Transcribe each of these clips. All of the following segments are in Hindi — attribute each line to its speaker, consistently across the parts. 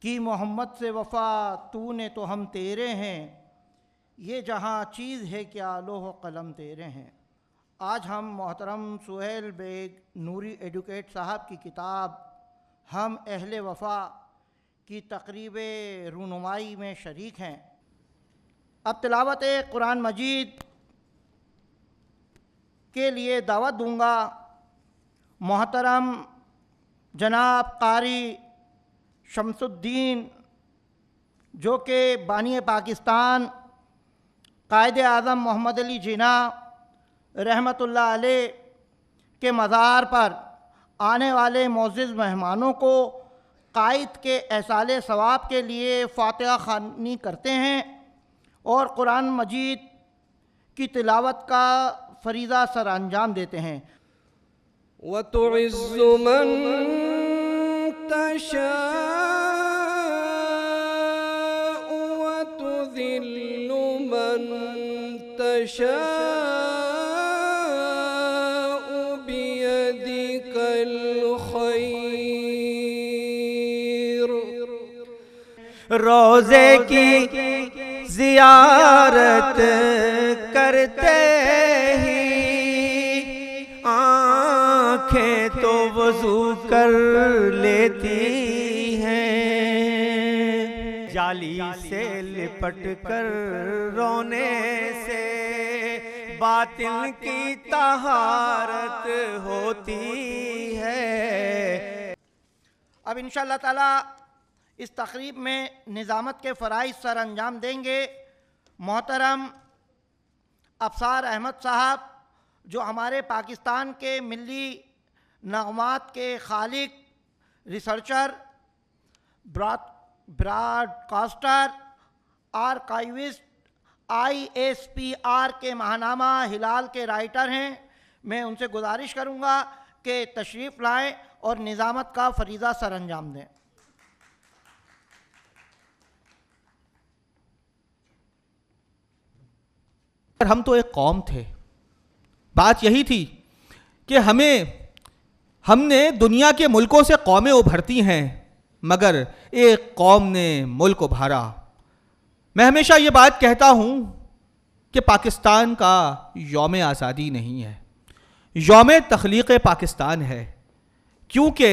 Speaker 1: कि मोहम्मद से वफ़ा तूने तो हम तेरे हैं, ये जहाँ चीज़ है क्या लोह कलम तेरे हैं। आज हम मोहतरम सुहेल बेग नूरी एडवोकेट साहब की किताब हम अहले वफ़ा की तक़रीब रूनुमाई में शरीक हैं। अब तिलावत कुरान मजीद के लिए दावत दूँगा मोहतरम जनाब कारी शमसुद्दीन, जो कि बानी पाकिस्तान कायद आज़म मोहम्मद अली जिन्ना रहमतुल्लाह अलैह के मज़ार पर आने वाले मोअज़्ज़िज़ मेहमानों को कायद के एहसाले सवाब के लिए फ़ातिहा ख़वानी करते हैं और कुरान मजीद की तिलावत का फ़रीज़ा सर अंजाम देते हैं।
Speaker 2: वतुइज़्ज़ु मन तशाअ वतुज़िल्लु मन तशाअ बियदिकल खैर।
Speaker 3: रोज़े की ज़ियारत करते ही आँखें तो वज़ू कर लेती हैं, जाली से लिपट कर रोने से बातिन की तहारत होती है।
Speaker 1: अब इंशाअल्लाह ताला इस तक़रीब में निज़ामत के फ़राइज़ सर अंजाम देंगे मोहतरम अफसार अहमद साहब, जो हमारे पाकिस्तान के मिली नग़मात के खालिक, रिसर्चर, ब्रॉडकास्टर, आर्काइविस्ट, ISPR के महानामा हिलाल के राइटर हैं। मैं उनसे गुजारिश करूँगा कि तशरीफ़ लाएँ और निज़ामत का फ़रीज़ा सर अंजाम दें।
Speaker 4: हम तो एक कौम थे, बात यही थी कि हमने दुनिया के मुल्कों से कौमें उभरती हैं, मगर एक कौम ने मुल्क उभारा। मैं हमेशा ये बात कहता हूँ कि पाकिस्तान का यौम आज़ादी नहीं है, यौम तख्लीक़ पाकिस्तान है, क्योंकि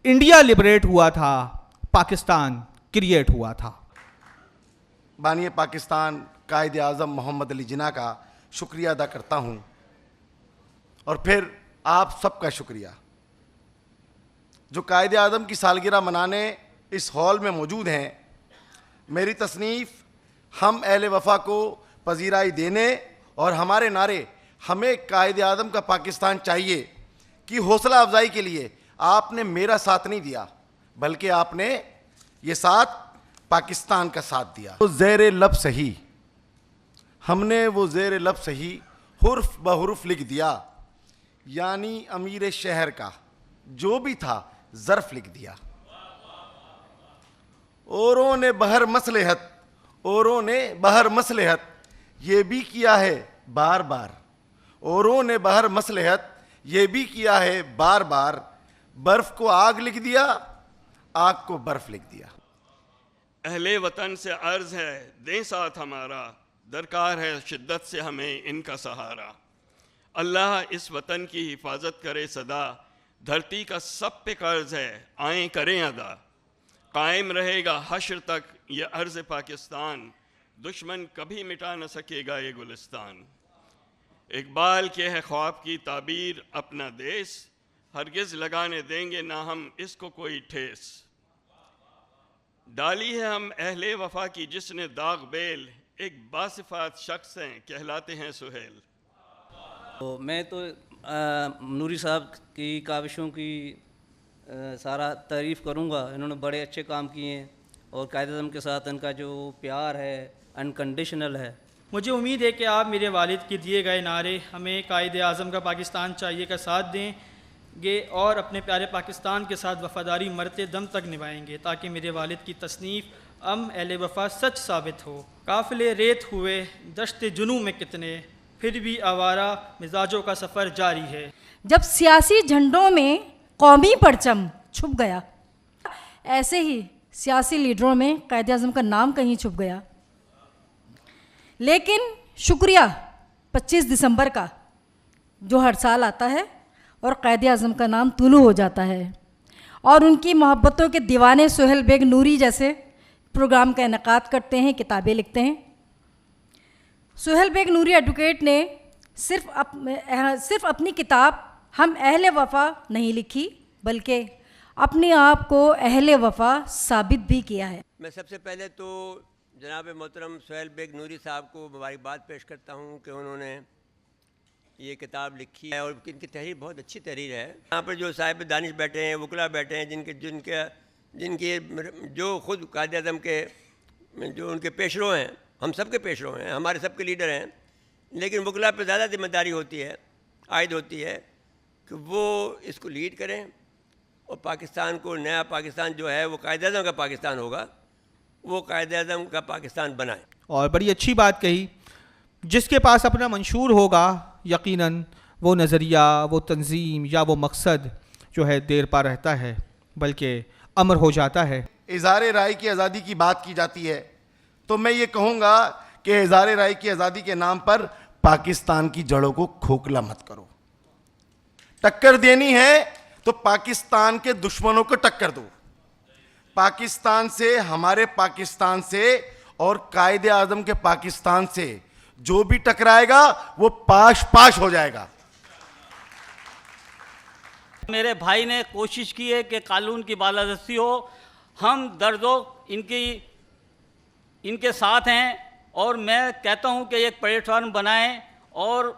Speaker 4: इंडिया लिबरेट हुआ था, पाकिस्तान क्रिएट हुआ था।
Speaker 5: बानी पाकिस्तान कायद आज़म मोहम्मद अली जिन्ना का शुक्रिया अदा करता हूँ और फिर आप सबका शुक्रिया जो कायद आज़म की सालगिरह मनाने इस हॉल में मौजूद हैं। मेरी तसनीफ़ हम अहले वफ़ा को पजीराई देने और हमारे नारे हमें कायद आज़म का पाकिस्तान चाहिए की हौसला अफजाई के लिए आपने मेरा साथ नहीं दिया, बल्कि आपने ये साथ पाकिस्तान का साथ दिया। तो ज़ेर लब सही, हमने वो ज़ेर लब सही हुर्फ ब हुर्फ लिख दिया, यानी अमीर शहर का जो भी था ज़र्फ लिख दिया। औरों ने बहर मसलहत, औरों ने बहर मसलहत ये भी किया है बार बार, औरों ने बहर मसलहत ये भी किया है बार बार। बर्फ़ को आग लिख दिया, आग को बर्फ़ लिख दिया।
Speaker 6: अहले वतन से अर्ज़ है दें साथ हमारा, दरकार है शिद्दत से हमें इनका सहारा। अल्लाह इस वतन की हिफाजत करे सदा, धरती का सब पे कर्ज है आएँ करें अदा। कायम रहेगा हश्र तक ये अर्ज़ पाकिस्तान, दुश्मन कभी मिटा न सकेगा ये गुलिस्तान। इकबाल के है ख्वाब की ताबीर अपना देश, हरगिज़ लगाने देंगे ना हम इसको कोई ठेस। डाली है हम अहले वफ़ा की जिसने दाग बेल, एक बासिफ़ात शख्स हैं कहलाते हैं सुहेल।
Speaker 7: तो मैं तो नूरी साहब की काविशों की सारा तारीफ़ करूँगा। इन्होंने बड़े अच्छे काम किए हैं और कायद-ए-आज़म के साथ इनका जो प्यार है अनकंडीशनल है।
Speaker 8: मुझे उम्मीद है कि आप मेरे वालिद के दिए गए नारे हमें कायद आज़म का पाकिस्तान चाहिए का साथ देंगे और अपने प्यारे पाकिस्तान के साथ वफ़ादारी मरते दम तक निभाएंगे, ताकि मेरे वालिद की तसनीफ़ अहले वफ़ा सच साबित हो। काफ़िले रेत हुए दश्त जुनू में कितने, फिर भी आवारा मिजाजों का सफ़र जारी है।
Speaker 9: जब सियासी झंडों में कौमी परचम छुप गया, ऐसे ही सियासी लीडरों में कायदे आज़म का नाम कहीं छुप गया। लेकिन शुक्रिया 25 दिसंबर का, जो हर साल आता है और कायदे आज़म का नाम तुलू हो जाता है, और उनकी मोहब्बतों के दीवाने सोहेल बेग नूरी जैसे प्रोग्राम का इनेकाद करते हैं, किताबें लिखते हैं। सोहेल बेग नूरी एडवोकेट ने सिर्फ अपनी किताब हम अहले वफ़ा नहीं लिखी, बल्कि अपने आप को अहले वफ़ा साबित भी किया है।
Speaker 10: मैं सबसे पहले तो जनाब मोहतरम सोहेल बेग नूरी साहब को मुबारकबाद पेश करता हूँ कि उन्होंने ये किताब लिखी है, और इनकी तहरीर बहुत अच्छी तहरीर है। यहाँ पर जो साहिब दानिश बैठे हैं, वकला बैठे हैं, जिनके जो ख़ुद कायदे आज़म के जो उनके पेशरो हैं, हम सब के पेशरो हैं, हमारे सब के लीडर हैं, लेकिन वकला पर ज़्यादा जिम्मेदारी होती है, आयद होती है कि वो इसको लीड करें और पाकिस्तान को, नया पाकिस्तान जो है वो कायदे आज़म का पाकिस्तान होगा, वो कायदे आज़म का पाकिस्तान बनाए।
Speaker 4: और बड़ी अच्छी बात कही, जिसके पास अपना मंशूर होगा यकीनन वो नज़रिया, वो तंजीम या वो मकसद जो है देर पा रहता है, बल्कि अमर हो जाता है।
Speaker 5: इज़हार राय की आज़ादी की बात की जाती है तो मैं ये कहूँगा कि इज़हार राय की आज़ादी के नाम पर पाकिस्तान की जड़ों को खोखला मत करो। टक्कर देनी है तो पाकिस्तान के दुश्मनों को टक्कर दो। पाकिस्तान से, हमारे पाकिस्तान से और कायदे आज़म के पाकिस्तान से जो भी टकराएगा वो पाश पाश हो जाएगा।
Speaker 11: मेरे भाई ने कोशिश की है कि कानून की बालादस्ती हो। हम दर्दों इनके साथ हैं, और मैं कहता हूं कि एक प्लेटफार्म बनाएं और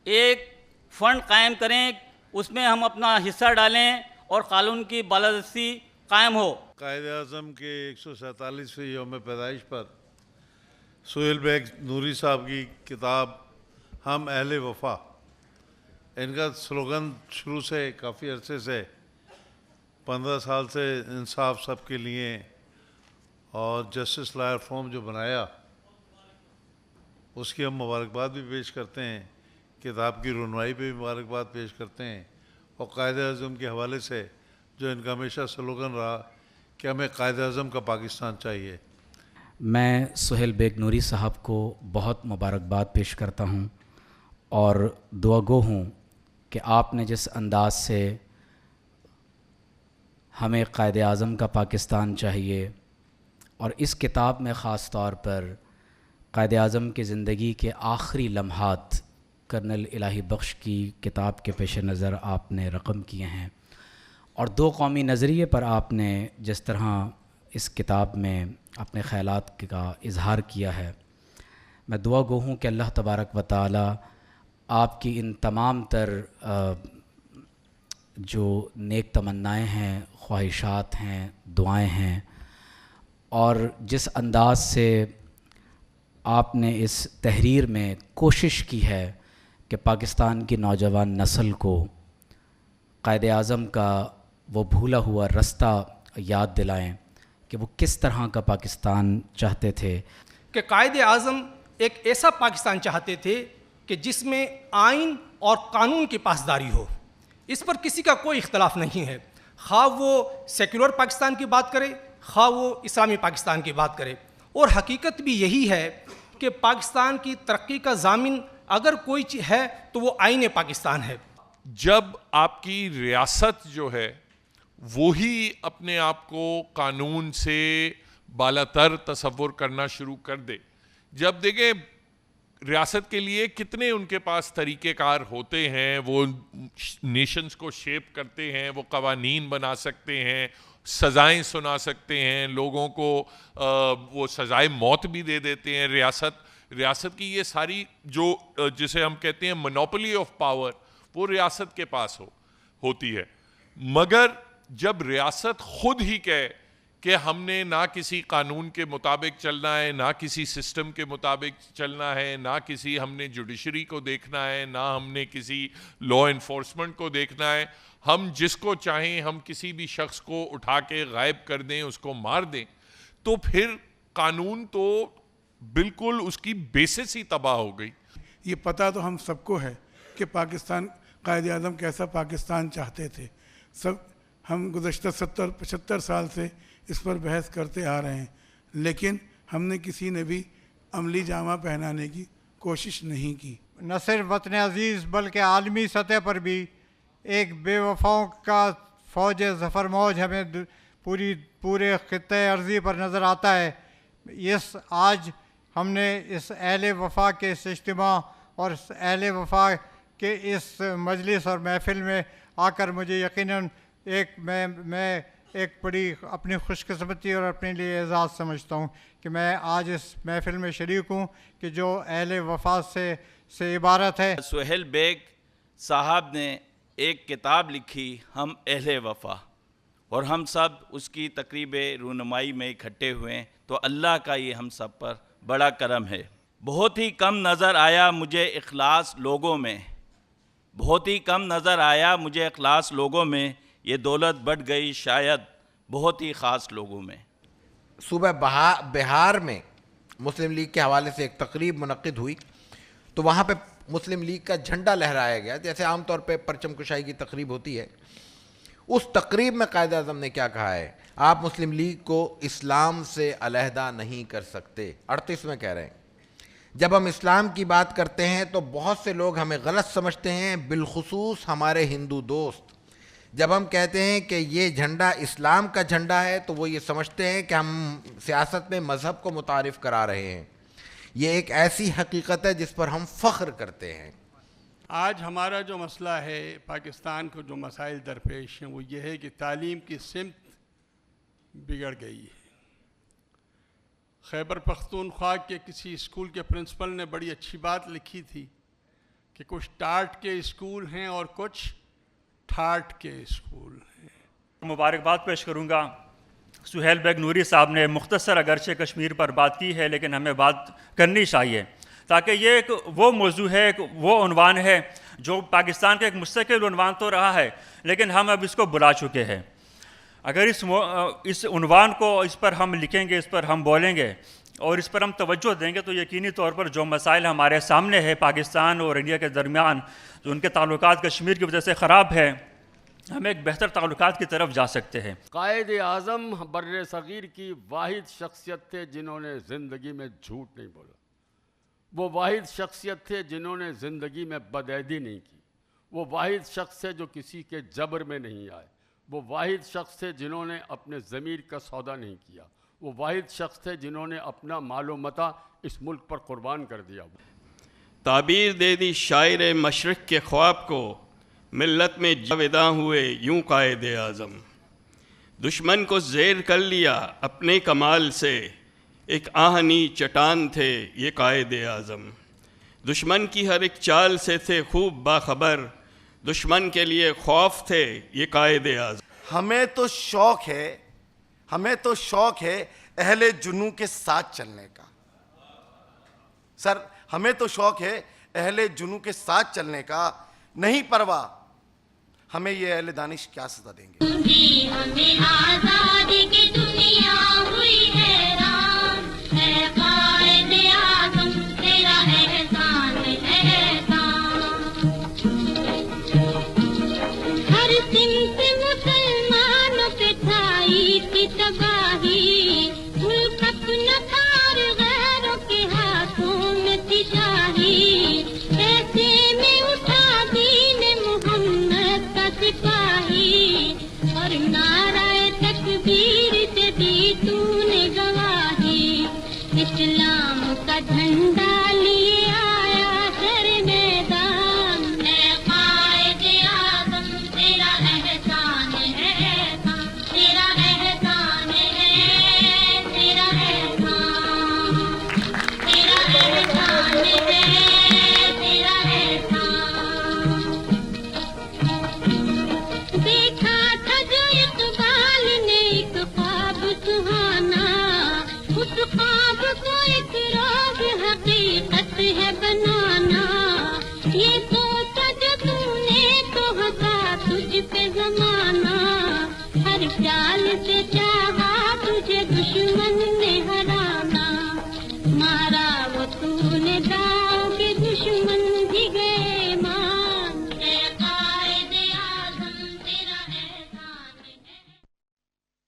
Speaker 11: एक फ़ंड कायम करें, उसमें हम अपना हिस्सा डालें और कानून की बालादस्ती कायम हो।
Speaker 12: कायदे आज़म के 147वें यौम पैदाइश पर सोहेल बेग नूरी साहब की किताब हम अहले वफ़ा, इनका स्लोगन शुरू से काफ़ी अरसे से 15 साल से इंसाफ सबके लिए और जस्टिस लॉयर फॉर्म जो बनाया, उसकी हम मुबारकबाद भी पेश करते हैं, किताब की रुनवाई पे भी मुबारकबाद पेश करते हैं, और कायदे आज़म के हवाले से जो इनका हमेशा स्लोगन रहा कि हमें कायदे आज़म का पाकिस्तान चाहिए।
Speaker 13: मैं सोहेल बेग नूरी साहब को बहुत मुबारकबाद पेश करता हूँ और दुआगो हूँ कि आपने जिस अंदाज से हमें कायदे आज़म का पाकिस्तान चाहिए, और इस किताब में ख़ास तौर पर कायदे आज़म की ज़िंदगी के आखिरी लम्हात कर्नल इलाही बख्श की किताब के पेश नज़र आपने रकम किए हैं, और दो कौमी नज़रिए पर आपने जिस तरह इस किताब में अपने ख़यालात का इजहार किया है, मैं दुआ गो हूँ कि अल्लाह तबारक व तआला आपकी इन तमाम तर जो नेक तमन्नाएँ हैं, ख्वाहिशात हैं, दुआएं हैं, और जिस अंदाज से आपने इस तहरीर में कोशिश की है कि पाकिस्तान की नौजवान नस्ल को कायदे आज़म का वो भूला हुआ रास्ता याद दिलाएं कि वो किस तरह का पाकिस्तान चाहते थे।
Speaker 14: कि कायदे आज़म एक ऐसा पाकिस्तान चाहते थे कि जिसमें आइन और कानून की पासदारी हो, इस पर किसी का कोई इख्तलाफ नहीं है, खा वो सेकुलर पाकिस्तान की बात करे, खा वो इस्लामी पाकिस्तान की बात करे। और हकीकत भी यही है कि पाकिस्तान की तरक्की का ज़ामिन अगर कोई चीज़ है तो वो आइन पाकिस्तान है।
Speaker 15: जब आपकी रियासत जो है वो ही अपने आप को कानून से बालातर तसव्वुर करना शुरू कर दे, जब देखें रियासत के लिए कितने उनके पास तरीक़ेकार होते हैं, वो नेशंस को शेप करते हैं, वो कवानीन बना सकते हैं, सज़ाएं सुना सकते हैं, लोगों को वो सज़ाए मौत भी दे देते हैं। रियासत की ये सारी जो जिसे हम कहते हैं मोनोपोली ऑफ पावर, वो रियासत के पास होती है। मगर जब रियासत खुद ही कहे कि हमने ना किसी कानून के मुताबिक चलना है, ना किसी सिस्टम के मुताबिक चलना है, ना किसी हमने जुडिशरी को देखना है, ना हमने किसी लॉ इन्फोर्समेंट को देखना है, हम जिसको चाहें हम किसी भी शख्स को उठा के गायब कर दें, उसको मार दें, तो फिर कानून तो बिल्कुल उसकी बेसिस ही तबाह हो गई।
Speaker 16: ये पता तो हम सबको है कि पाकिस्तान कायदे आज़म कैसा पाकिस्तान चाहते थे। सब हम गुज़श्ता 70-75 साल से इस पर बहस करते आ रहे हैं, लेकिन हमने किसी ने भी अमली जामा पहनाने की कोशिश नहीं की।
Speaker 17: न सिर्फ वतन अज़ीज़ बल्कि आलमी सतह पर भी एक बेवफाओं का फ़ौज ज़फ़र मौज हमें पूरे ख़ित्ते अर्ज़ी पर नज़र आता है। आज हमने इस अहले वफ़ा के इस इज्तिमा और इस अहले वफ़ा के इस मजलिस और महफ़िल में आकर मुझे यकीनन मैं एक बड़ी अपनी खुशकिस्मती और अपने लिए एज़ाज़ समझता हूँ कि मैं आज इस महफ़िल में शरीक हूँ कि जो अहले वफ़ा से इबारत है।
Speaker 18: सुहेल बेग साहब ने एक किताब लिखी, हम अहले वफ़ा, और हम सब उसकी तकरीब रूनुमाई में इकट्ठे हुए, तो अल्लाह का ये हम सब पर बड़ा करम है। बहुत ही कम नज़र आया मुझे इखलास लोगों में, बहुत ही कम नज़र आया मुझे इखलास लोगों में, ये दौलत बढ़ गई शायद बहुत ही ख़ास लोगों में।
Speaker 19: सूबा बिहार में मुस्लिम लीग के हवाले से एक तकरीब मुनक्किद हुई, तो वहाँ पे मुस्लिम लीग का झंडा लहराया गया, जैसे आमतौर पे परचम कुशाई की तकरीब होती है। उस तकरीब में कायद आज़म ने क्या कहा है, आप मुस्लिम लीग को इस्लाम से अलहदा नहीं कर सकते। 38 में कह रहे हैं, जब हम इस्लाम की बात करते हैं तो बहुत से लोग हमें गलत समझते हैं, बिलखुसूस हमारे हिंदू दोस्त। जब हम कहते हैं कि ये झंडा इस्लाम का झंडा है तो वो ये समझते हैं कि हम सियासत में मज़हब को मुतारिफ़ करा रहे हैं। ये एक ऐसी हकीकत है जिस पर हम फ़ख्र करते हैं।
Speaker 20: आज हमारा जो मसला है, पाकिस्तान को जो मसाइल दरपेश हैं, वो ये है कि तालीम की सिमत बिगड़ गई है। खैबर पख्तूनख्वा के किसी स्कूल के प्रिंसिपल ने बड़ी अच्छी बात लिखी थी कि कुछ टाट के स्कूल हैं और कुछ ठाट के स्कूल हैं।
Speaker 21: मुबारकबाद पेश करूँगा। सुहेल बेग नूरी साहब ने मुख्तसर अगरचे कश्मीर पर बात की है, लेकिन हमें बात करनी चाहिए, ताकि ये एक वो मौजू है, एक वो उन्वान है जो पाकिस्तान का एक मुस्तकिल उन्वान तो रहा है, लेकिन हम अब इसको बुला चुके हैं। अगर इस उन्वान को, इस पर हम लिखेंगे, इस पर हम बोलेंगे और इस पर हम तवज्जो देंगे, तो यकीनी तौर पर जो मसाइल हमारे सामने है पाकिस्तान और इंडिया के दरमियान, जो उनके ताल्लुकात कश्मीर की वजह से ख़राब है, हम एक बेहतर ताल्लुकात की तरफ जा सकते हैं।
Speaker 22: कायद आज़म बर्रे सग़ीर की वाहिद शख्सियत थे जिन्होंने ज़िंदगी में झूठ नहीं बोला। वो वाहिद शख्सियत थे जिन्होंने ज़िंदगी में बदअदी नहीं की। वो वाहिद शख्स थे जो किसी के जबर में नहीं आए। वो वाहिद शख्स थे जिन्होंने अपने ज़मीर का सौदा नहीं किया। वो वाहिद शख्स थे जिन्होंने अपना मालो मता इस मुल्क पर कुर्बान कर दिया।
Speaker 6: ताबीर दे दी शायर मशरक़ के ख्वाब को, मिल्लत में जावेदा हुए यूं कायद आज़म। दुश्मन को ज़ेर कर लिया अपने कमाल से, एक आहनी चट्टान थे ये कायद आज़म। दुश्मन की हर एक चाल से थे खूब बाखबर, दुश्मन के लिए खौफ थे ये कायद आज़म।
Speaker 5: हमें तो शौक है अहले जुनू के साथ चलने का। सर, हमें तो शौक है अहले जुनू के साथ चलने का, नहीं परवाह हमें ये अहले दानिश क्या सजा देंगे।
Speaker 23: हमें आजादी की दुनिया हुई हैरान, है कायद आज़म तेरा एहसान एहसान। हर सिमत मुसलमानों पे छाई थी तबाही, मुल्क अपना तार गैरों के हाथों में थी शाही। ऐसे में उठा दीन मोहम्मद का सिपाही, और नाराए तकबीर से दी तूने गवाही। इस्लाम का झंडा लिए आया सर मैदान, है कायद आज़म तेरा एहसान है, तेरा एहसान है, तेरा एहसान, तेरा एहसान है, तेरा एहसान। देखा था जो इकबाल ने एक ख्वाब सुहाना, उस ख्वाब को एक रोज़ हकीकत है बनाना। ये सोचा जो तूने तो हंसा तुझ पे ज़माना, हर चाल से चाहा तुझे दुश्मन ने